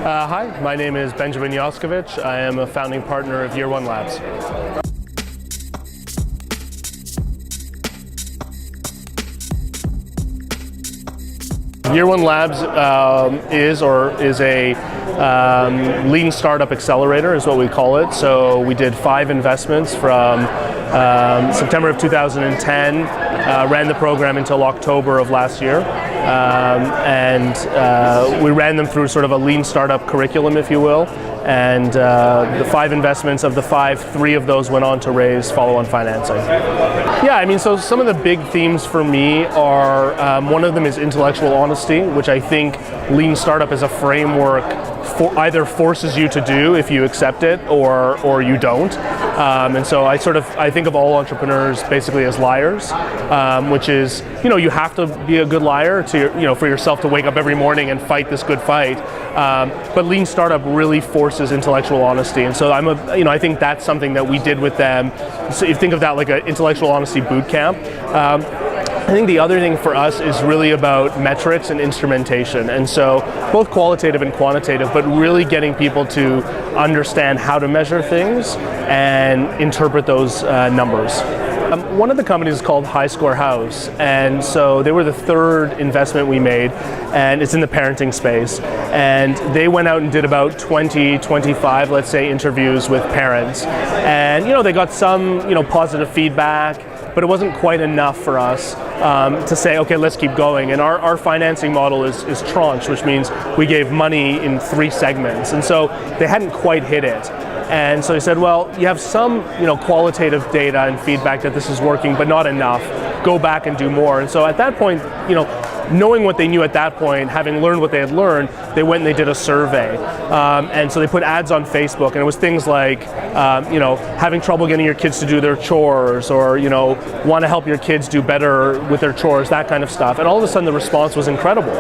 Hi, my name is Benjamin Yoskovitz. I am a founding partner of Year One Labs. Year One Labs is a lean startup accelerator, is what we call it. So we did 5 investments from September of 2010, ran the program until October of last year, and we ran them through sort of a lean startup curriculum, if you will. And the 5 investments of the 5, 3 of those went on to raise follow-on financing. Yeah, I mean, so some of the big themes for me are, one of them is intellectual honesty, which I think lean startup as a framework either forces you to do if you accept it or you don't. And so I think of all entrepreneurs basically as liars, which is, you have to be a good liar to, for yourself to wake up every morning and fight this good fight. But lean startup really forces intellectual honesty, and so I think that's something that we did with them. So you think of that like an intellectual honesty boot camp. I think the other thing for us is really about metrics and instrumentation, and so both qualitative and quantitative, but really getting people to understand how to measure things and interpret those numbers. One of the companies is called High Score House, and so they were the 3rd investment we made, and it's in the parenting space. And they went out and did about 25, let's say, interviews with parents. And, they got some, positive feedback, but it wasn't quite enough for us to say, okay, let's keep going. And our financing model is tranche, which means we gave money in 3 segments. And so they hadn't quite hit it. And so he said, well, you have some, qualitative data and feedback that this is working, but not enough. Go back and do more. And so at that point, knowing what they knew at that point, having learned what they had learned, they went and they did a survey. And so they put ads on Facebook, and it was things like, having trouble getting your kids to do their chores, or, want to help your kids do better with their chores, that kind of stuff. And all of a sudden the response was incredible.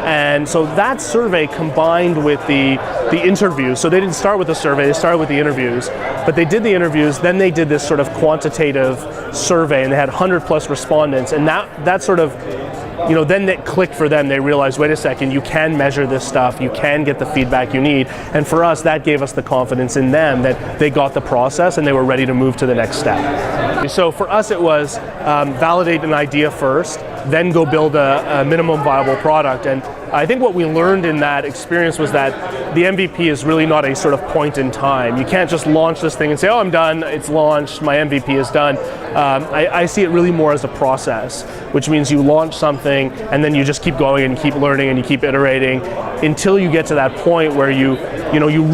And so that survey combined with the interviews, so they didn't start with the survey, they started with the interviews, but they did the interviews, then they did this sort of quantitative survey, and they had 100+ respondents, and that sort of, then it clicked for them. They realized, wait a second, you can measure this stuff, you can get the feedback you need. And for us, that gave us the confidence in them that they got the process and they were ready to move to the next step. So for us, it was validate an idea first, then go build a minimum viable product. And I think what we learned in that experience was that the MVP is really not a sort of point in time. You can't just launch this thing and say, oh, I'm done, it's launched, my MVP is done. I see it really more as a process, which means you launch something and then you just keep going and keep learning and you keep iterating until you get to that point where you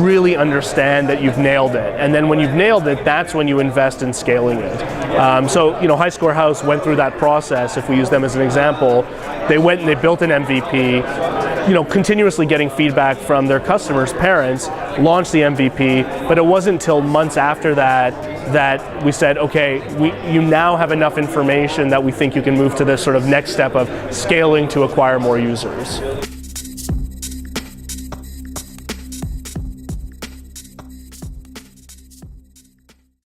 really understand that you've nailed it. And then when you've nailed it, that's when you invest in scaling it. So High Score House went through that process. If we use them as an example, they went and they built an MVP, continuously getting feedback from their customers, parents, launched the MVP, but it wasn't until months after that we said, okay, you now have enough information that we think you can move to this sort of next step of scaling to acquire more users.